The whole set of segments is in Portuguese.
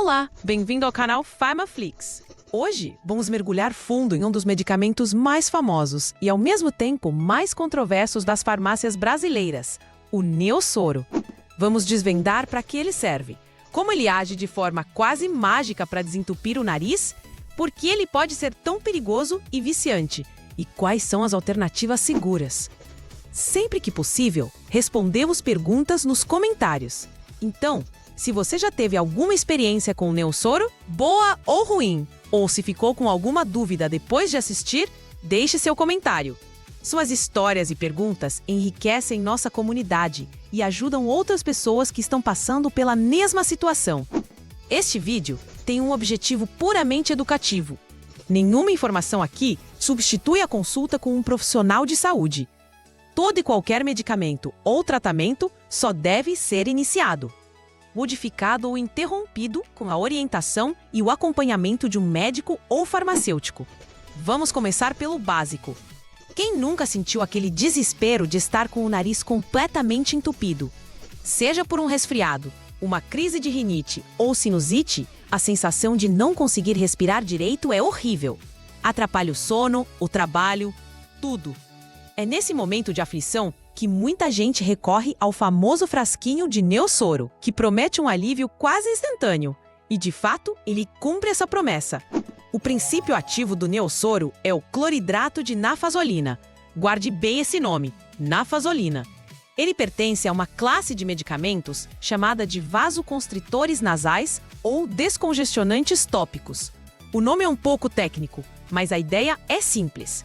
Olá, bem-vindo ao canal Pharmaflix. Hoje, vamos mergulhar fundo em um dos medicamentos mais famosos e, ao mesmo tempo, mais controversos das farmácias brasileiras, o Neosoro. Vamos desvendar para que ele serve, como ele age de forma quase mágica para desentupir o nariz, por que ele pode ser tão perigoso e viciante, e quais são as alternativas seguras. Sempre que possível, respondemos perguntas nos comentários. Então, se você já teve alguma experiência com o Neosoro, boa ou ruim, ou se ficou com alguma dúvida depois de assistir, deixe seu comentário. Suas histórias e perguntas enriquecem nossa comunidade e ajudam outras pessoas que estão passando pela mesma situação. Este vídeo tem um objetivo puramente educativo. Nenhuma informação aqui substitui a consulta com um profissional de saúde. Todo e qualquer medicamento ou tratamento só deve ser iniciado, modificado ou interrompido com a orientação e o acompanhamento de um médico ou farmacêutico. Vamos começar pelo básico. Quem nunca sentiu aquele desespero de estar com o nariz completamente entupido? Seja por um resfriado, uma crise de rinite ou sinusite, a sensação de não conseguir respirar direito é horrível. Atrapalha o sono, o trabalho, tudo. É nesse momento de aflição que muita gente recorre ao famoso frasquinho de Neosoro, que promete um alívio quase instantâneo. E, de fato, ele cumpre essa promessa. O princípio ativo do Neosoro é o cloridrato de nafazolina. Guarde bem esse nome, nafazolina. Ele pertence a uma classe de medicamentos chamada de vasoconstritores nasais ou descongestionantes tópicos. O nome é um pouco técnico, mas a ideia é simples.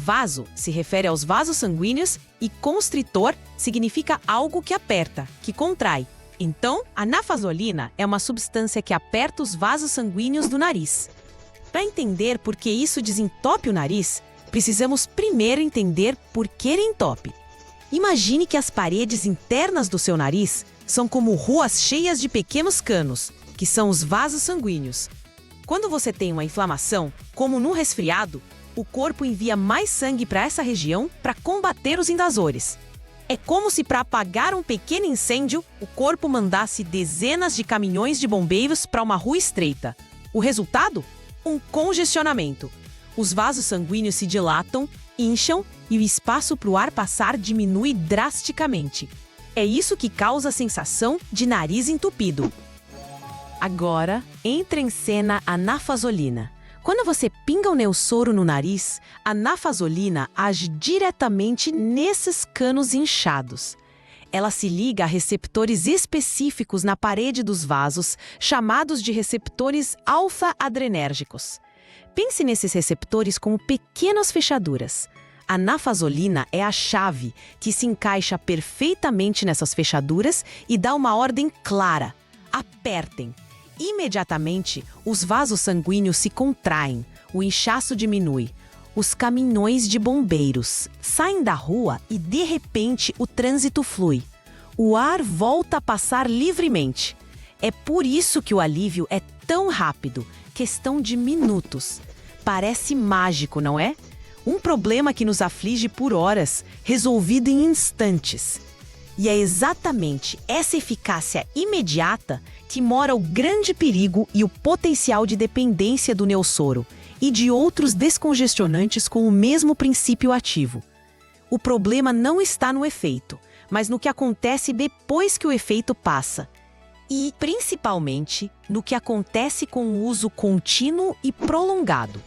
Vaso se refere aos vasos sanguíneos e constritor significa algo que aperta, que contrai. Então, a nafazolina é uma substância que aperta os vasos sanguíneos do nariz. Para entender por que isso desentope o nariz, precisamos primeiro entender por que ele entope. Imagine que as paredes internas do seu nariz são como ruas cheias de pequenos canos, que são os vasos sanguíneos. Quando você tem uma inflamação, como num resfriado, o corpo envia mais sangue para essa região para combater os invasores. É como se, para apagar um pequeno incêndio, o corpo mandasse dezenas de caminhões de bombeiros para uma rua estreita. O resultado? Um congestionamento. Os vasos sanguíneos se dilatam, incham e o espaço para o ar passar diminui drasticamente. É isso que causa a sensação de nariz entupido. Agora, entra em cena a nafazolina. Quando você pinga o Neosoro no nariz, a nafazolina age diretamente nesses canos inchados. Ela se liga a receptores específicos na parede dos vasos, chamados de receptores alfa-adrenérgicos. Pense nesses receptores como pequenas fechaduras. A nafazolina é a chave que se encaixa perfeitamente nessas fechaduras e dá uma ordem clara: apertem. Imediatamente, os vasos sanguíneos se contraem, o inchaço diminui. Os caminhões de bombeiros saem da rua e, de repente, o trânsito flui. O ar volta a passar livremente. É por isso que o alívio é tão rápido, questão de minutos. Parece mágico, não é? Um problema que nos aflige por horas, resolvido em instantes. E é exatamente essa eficácia imediata que mora o grande perigo e o potencial de dependência do Neosoro e de outros descongestionantes com o mesmo princípio ativo. O problema não está no efeito, mas no que acontece depois que o efeito passa. E, principalmente, no que acontece com o uso contínuo e prolongado.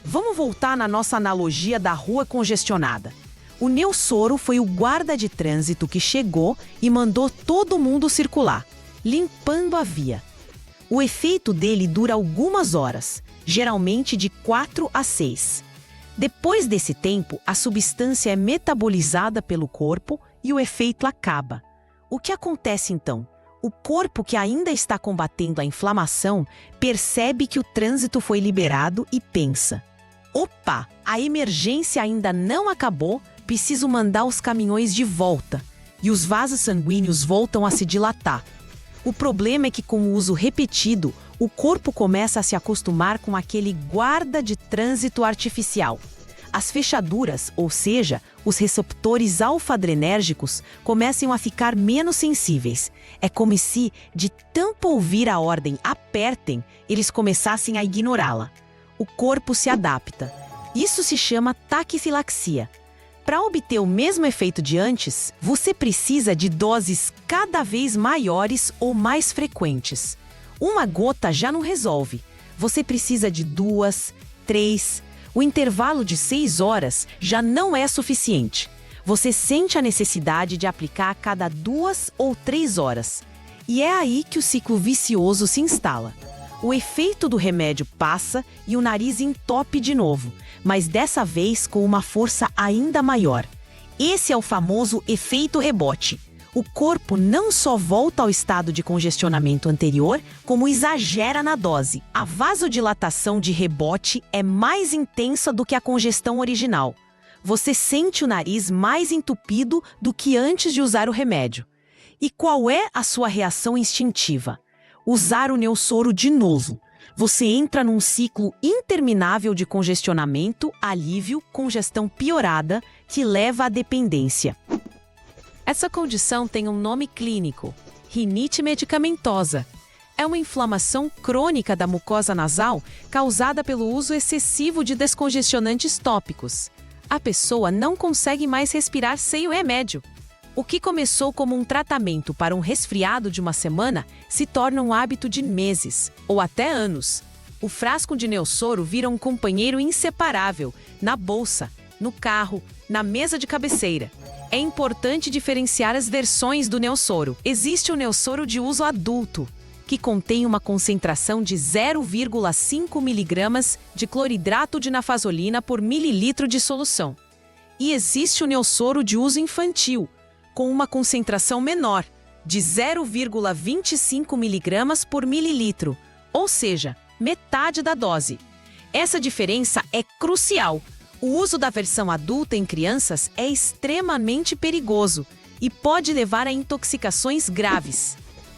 Vamos voltar na nossa analogia da rua congestionada. O Neosoro foi o guarda de trânsito que chegou e mandou todo mundo circular, limpando a via. O efeito dele dura algumas horas, geralmente de 4 a 6. Depois desse tempo, a substância é metabolizada pelo corpo e o efeito acaba. O que acontece então? O corpo, que ainda está combatendo a inflamação, percebe que o trânsito foi liberado e pensa: opa, a emergência ainda não acabou, preciso mandar os caminhões de volta. E os vasos sanguíneos voltam a se dilatar. O problema é que, com o uso repetido, o corpo começa a se acostumar com aquele guarda de trânsito artificial. As fechaduras, ou seja, os receptores alfa-adrenérgicos, começam a ficar menos sensíveis. É como se, de tanto ouvir a ordem apertem, eles começassem a ignorá-la. O corpo se adapta. Isso se chama taquifilaxia. Para obter o mesmo efeito de antes, você precisa de doses cada vez maiores ou mais frequentes. Uma gota já não resolve. Você precisa de 2, 3. O intervalo de 6 horas já não é suficiente. Você sente a necessidade de aplicar a cada 2 ou 3 horas. E é aí que o ciclo vicioso se instala. O efeito do remédio passa e o nariz entope de novo, mas dessa vez com uma força ainda maior. Esse é o famoso efeito rebote. O corpo não só volta ao estado de congestionamento anterior, como exagera na dose. A vasodilatação de rebote é mais intensa do que a congestão original. Você sente o nariz mais entupido do que antes de usar o remédio. E qual é a sua reação instintiva? Usar o Neosoro de novo. Você entra num ciclo interminável de congestionamento, alívio, congestão piorada, que leva à dependência. Essa condição tem um nome clínico: rinite medicamentosa. É uma inflamação crônica da mucosa nasal causada pelo uso excessivo de descongestionantes tópicos. A pessoa não consegue mais respirar sem o remédio. O que começou como um tratamento para um resfriado de uma semana se torna um hábito de meses, ou até anos. O frasco de Neosoro vira um companheiro inseparável, na bolsa, no carro, na mesa de cabeceira. É importante diferenciar as versões do Neosoro. Existe o Neosoro de uso adulto, que contém uma concentração de 0,5 mg de cloridrato de nafazolina por mililitro de solução. E existe o Neosoro de uso infantil, com uma concentração menor, de 0,25 mg por mililitro, ou seja, metade da dose. Essa diferença é crucial. O uso da versão adulta em crianças é extremamente perigoso e pode levar a intoxicações graves.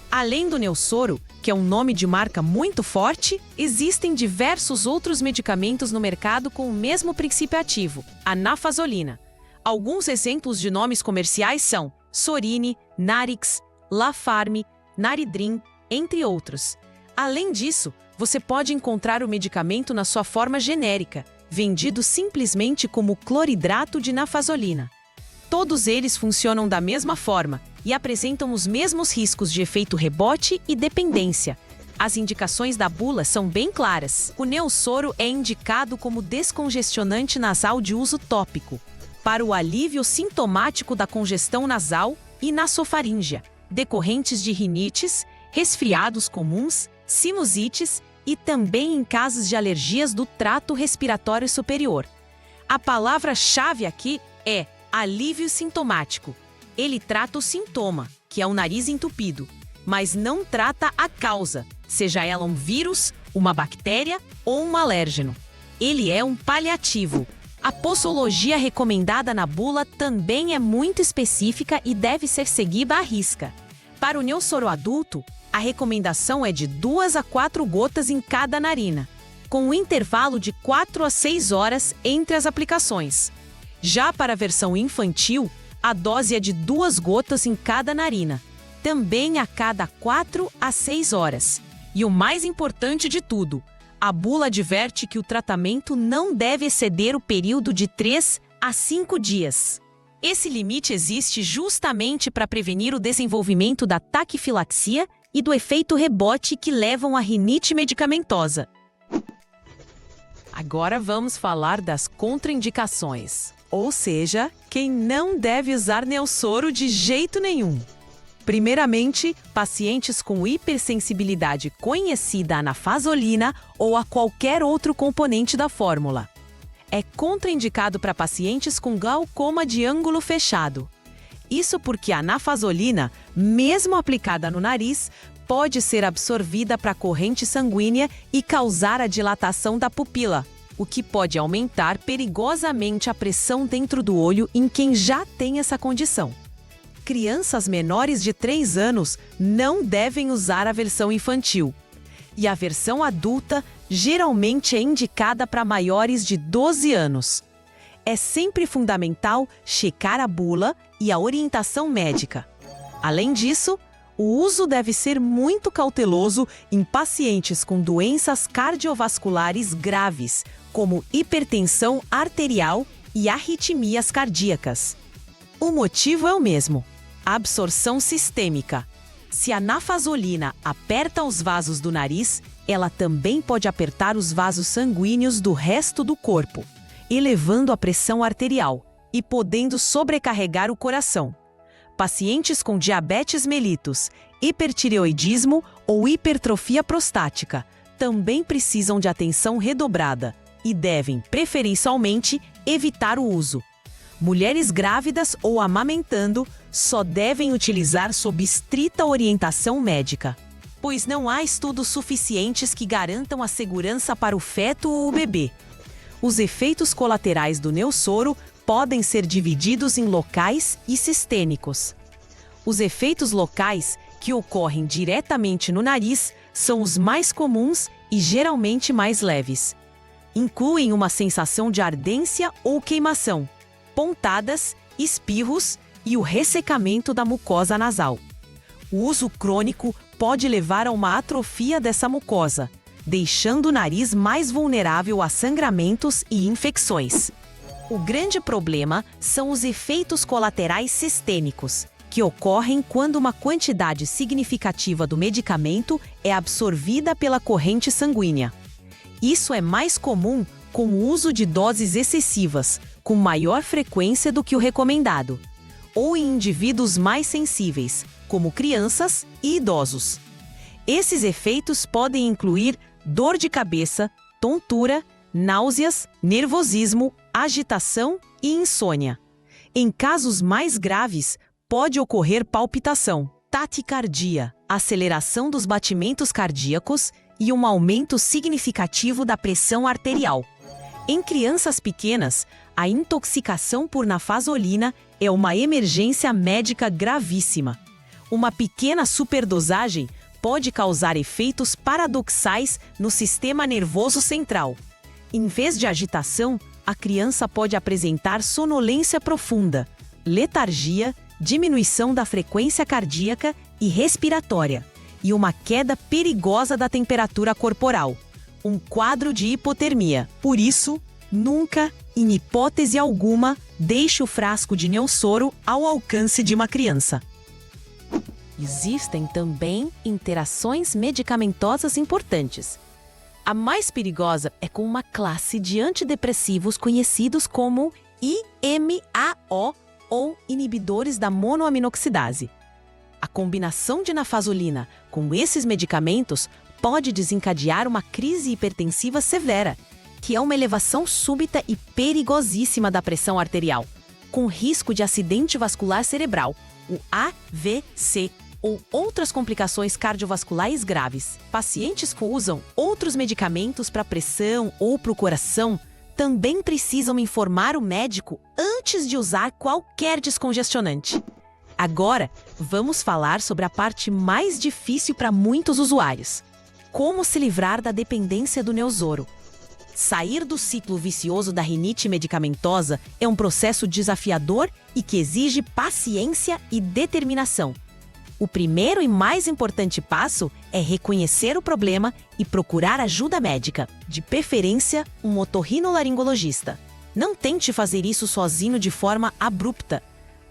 Além do Neosoro, que é um nome de marca muito forte, existem diversos outros medicamentos no mercado com o mesmo princípio ativo, a nafazolina. Alguns exemplos de nomes comerciais são Sorine, Narix, Lafarme, Naridrim, entre outros. Além disso, você pode encontrar o medicamento na sua forma genérica, vendido simplesmente como cloridrato de nafazolina. Todos eles funcionam da mesma forma e apresentam os mesmos riscos de efeito rebote e dependência. As indicações da bula são bem claras. O Neosoro é indicado como descongestionante nasal de uso tópico, para o alívio sintomático da congestão nasal e nasofaríngea, decorrentes de rinites, resfriados comuns, sinusites e também em casos de alergias do trato respiratório superior. A palavra-chave aqui é alívio sintomático. Ele trata o sintoma, que é o nariz entupido, mas não trata a causa, seja ela um vírus, uma bactéria ou um alérgeno. Ele é um paliativo. A posologia recomendada na bula também é muito específica e deve ser seguida à risca. Para o Neosoro adulto, a recomendação é de 2 a 4 gotas em cada narina, com um intervalo de 4 a 6 horas entre as aplicações. Já para a versão infantil, a dose é de 2 gotas em cada narina, também a cada 4 a 6 horas. E o mais importante de tudo, a bula adverte que o tratamento não deve exceder o período de 3 a 5 dias. Esse limite existe justamente para prevenir o desenvolvimento da taquifilaxia e do efeito rebote que levam à rinite medicamentosa. Agora vamos falar das contraindicações, ou seja, quem não deve usar Neosoro de jeito nenhum. Primeiramente, pacientes com hipersensibilidade conhecida à nafazolina ou a qualquer outro componente da fórmula. É contraindicado para pacientes com glaucoma de ângulo fechado. Isso porque a nafazolina, mesmo aplicada no nariz, pode ser absorvida para a corrente sanguínea e causar a dilatação da pupila, o que pode aumentar perigosamente a pressão dentro do olho em quem já tem essa condição. Crianças menores de 3 anos não devem usar a versão infantil. E a versão adulta geralmente é indicada para maiores de 12 anos. é sempre fundamental checar a bula e a orientação médica. Além disso, o uso deve ser muito cauteloso em pacientes com doenças cardiovasculares graves, como hipertensão arterial e arritmias cardíacas. O motivo é o mesmo: absorção sistêmica. Se a nafazolina aperta os vasos do nariz, ela também pode apertar os vasos sanguíneos do resto do corpo, elevando a pressão arterial e podendo sobrecarregar o coração. Pacientes com diabetes mellitus, hipertireoidismo ou hipertrofia prostática também precisam de atenção redobrada e devem, preferencialmente, evitar o uso. Mulheres grávidas ou amamentando só devem utilizar sob estrita orientação médica, pois não há estudos suficientes que garantam a segurança para o feto ou o bebê. Os efeitos colaterais do Neosoro podem ser divididos em locais e sistêmicos. Os efeitos locais, que ocorrem diretamente no nariz, são os mais comuns e geralmente mais leves. Incluem uma sensação de ardência ou queimação, pontadas, espirros e o ressecamento da mucosa nasal. O uso crônico pode levar a uma atrofia dessa mucosa, deixando o nariz mais vulnerável a sangramentos e infecções. O grande problema são os efeitos colaterais sistêmicos, que ocorrem quando uma quantidade significativa do medicamento é absorvida pela corrente sanguínea. Isso é mais comum com o uso de doses excessivas, com maior frequência do que o recomendado, ou em indivíduos mais sensíveis, como crianças e idosos. Esses efeitos podem incluir dor de cabeça, tontura, náuseas, nervosismo, agitação e insônia. Em casos mais graves, pode ocorrer palpitação, taticardia, aceleração dos batimentos cardíacos e um aumento significativo da pressão arterial. Em crianças pequenas, a intoxicação por nafazolina é uma emergência médica gravíssima. Uma pequena superdosagem pode causar efeitos paradoxais no sistema nervoso central. Em vez de agitação, a criança pode apresentar sonolência profunda, letargia, diminuição da frequência cardíaca e respiratória, e uma queda perigosa da temperatura corporal, um quadro de hipotermia. Por isso, nunca, em hipótese alguma, deixe o frasco de Neosoro ao alcance de uma criança. Existem também interações medicamentosas importantes. A mais perigosa é com uma classe de antidepressivos conhecidos como IMAO, ou inibidores da monoaminoxidase. A combinação de nafazolina com esses medicamentos pode desencadear uma crise hipertensiva severa, que é uma elevação súbita e perigosíssima da pressão arterial, com risco de acidente vascular cerebral, o AVC, ou outras complicações cardiovasculares graves. Pacientes que usam outros medicamentos para pressão ou para o coração também precisam informar o médico antes de usar qualquer descongestionante. Agora, vamos falar sobre a parte mais difícil para muitos usuários: como se livrar da dependência do Neosoro. Sair do ciclo vicioso da rinite medicamentosa é um processo desafiador e que exige paciência e determinação. O primeiro e mais importante passo é reconhecer o problema e procurar ajuda médica, de preferência um otorrinolaringologista. Não tente fazer isso sozinho de forma abrupta,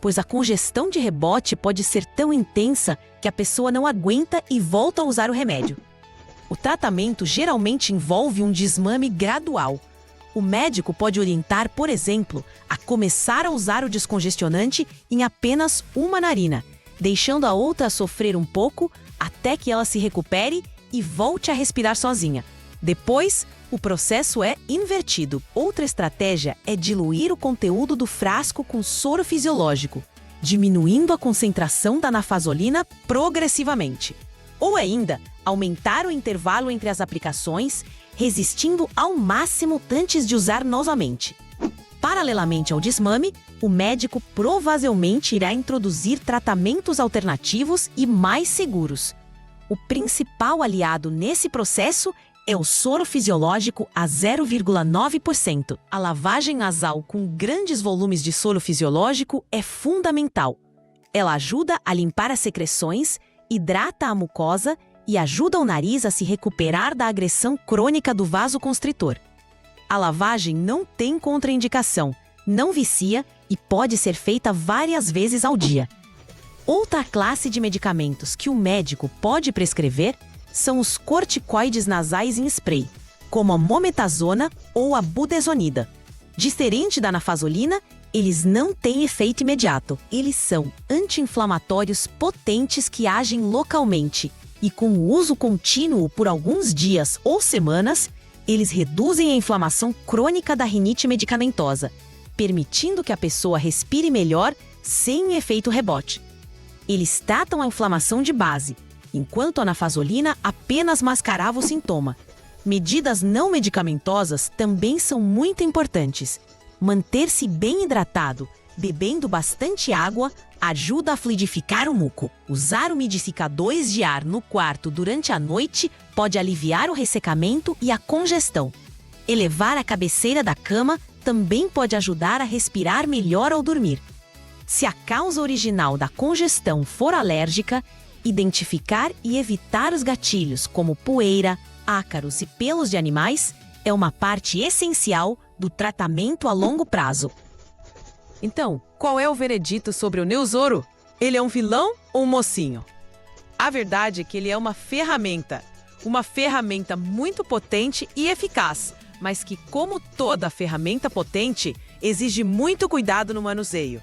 pois a congestão de rebote pode ser tão intensa que a pessoa não aguenta e volta a usar o remédio. O tratamento geralmente envolve um desmame gradual. O médico pode orientar, por exemplo, a começar a usar o descongestionante em apenas uma narina, deixando a outra sofrer um pouco até que ela se recupere e volte a respirar sozinha. Depois, o processo é invertido. Outra estratégia é diluir o conteúdo do frasco com soro fisiológico, diminuindo a concentração da nafazolina progressivamente. Ou ainda, aumentar o intervalo entre as aplicações, resistindo ao máximo antes de usar novamente. Paralelamente ao desmame, o médico provavelmente irá introduzir tratamentos alternativos e mais seguros. O principal aliado nesse processo é o soro fisiológico a 0,9%. A lavagem nasal com grandes volumes de soro fisiológico é fundamental. Ela ajuda a limpar as secreções, hidrata a mucosa e ajuda o nariz a se recuperar da agressão crônica do vasoconstritor. A lavagem não tem contraindicação, não vicia e pode ser feita várias vezes ao dia. Outra classe de medicamentos que o médico pode prescrever são os corticoides nasais em spray, como a mometasona ou a budesonida. Diferente da nafazolina, eles não têm efeito imediato. Eles são anti-inflamatórios potentes que agem localmente e, com o uso contínuo por alguns dias ou semanas, eles reduzem a inflamação crônica da rinite medicamentosa, permitindo que a pessoa respire melhor sem efeito rebote. Eles tratam a inflamação de base, enquanto a nafazolina apenas mascarava o sintoma. Medidas não medicamentosas também são muito importantes. Manter-se bem hidratado, bebendo bastante água, ajuda a fluidificar o muco. Usar umidificadores de ar no quarto durante a noite pode aliviar o ressecamento e a congestão. Elevar a cabeceira da cama também pode ajudar a respirar melhor ao dormir. Se a causa original da congestão for alérgica, identificar e evitar os gatilhos como poeira, ácaros e pelos de animais é uma parte essencial do tratamento a longo prazo. Então, qual é o veredito sobre o Neosoro? Ele é um vilão ou um mocinho? A verdade é que ele é uma ferramenta muito potente e eficaz, mas que, como toda ferramenta potente, exige muito cuidado no manuseio.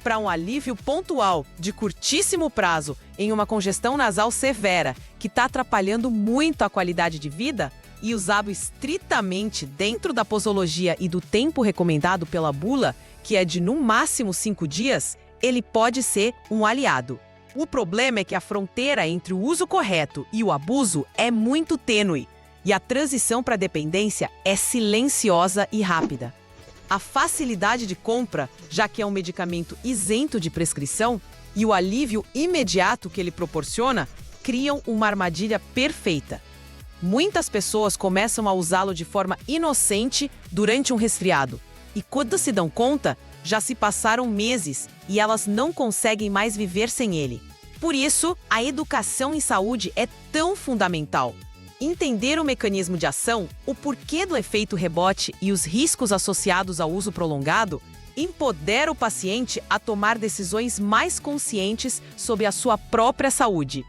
Para um alívio pontual, de curtíssimo prazo, em uma congestão nasal severa, que está atrapalhando muito a qualidade de vida, e usado estritamente dentro da posologia e do tempo recomendado pela bula, que é de no máximo 5 dias, ele pode ser um aliado. O problema é que a fronteira entre o uso correto e o abuso é muito tênue, e a transição para a dependência é silenciosa e rápida. A facilidade de compra, já que é um medicamento isento de prescrição, e o alívio imediato que ele proporciona, criam uma armadilha perfeita. Muitas pessoas começam a usá-lo de forma inocente durante um resfriado, e quando se dão conta, já se passaram meses e elas não conseguem mais viver sem ele. Por isso, a educação em saúde é tão fundamental. Entender o mecanismo de ação, o porquê do efeito rebote e os riscos associados ao uso prolongado, empodera o paciente a tomar decisões mais conscientes sobre a sua própria saúde.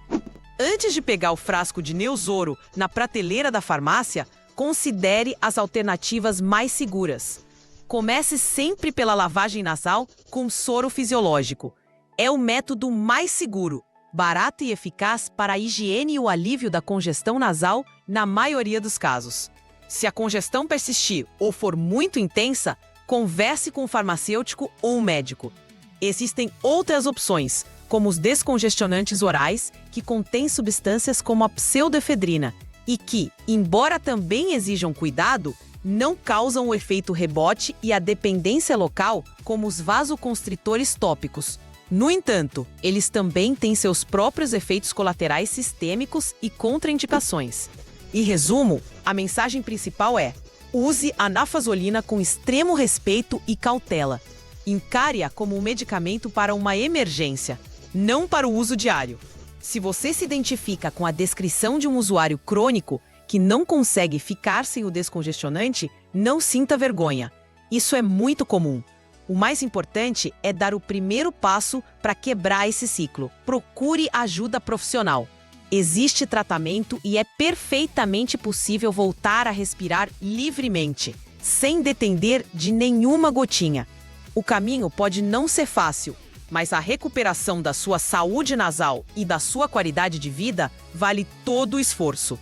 Antes de pegar o frasco de Neosoro na prateleira da farmácia, considere as alternativas mais seguras. Comece sempre pela lavagem nasal com soro fisiológico. É o método mais seguro, barato e eficaz para a higiene e o alívio da congestão nasal na maioria dos casos. Se a congestão persistir ou for muito intensa, converse com o farmacêutico ou o médico. Existem outras opções, como os descongestionantes orais, que contêm substâncias como a pseudoefedrina e que, embora também exijam cuidado, não causam o efeito rebote e a dependência local como os vasoconstritores tópicos. No entanto, eles também têm seus próprios efeitos colaterais sistêmicos e contraindicações. Em resumo, a mensagem principal é: use a nafazolina com extremo respeito e cautela. Encare-a como um medicamento para uma emergência, não para o uso diário. Se você se identifica com a descrição de um usuário crônico que não consegue ficar sem o descongestionante, não sinta vergonha. Isso é muito comum. O mais importante é dar o primeiro passo para quebrar esse ciclo. Procure ajuda profissional. Existe tratamento e é perfeitamente possível voltar a respirar livremente, sem depender de nenhuma gotinha. O caminho pode não ser fácil, mas a recuperação da sua saúde nasal e da sua qualidade de vida vale todo o esforço.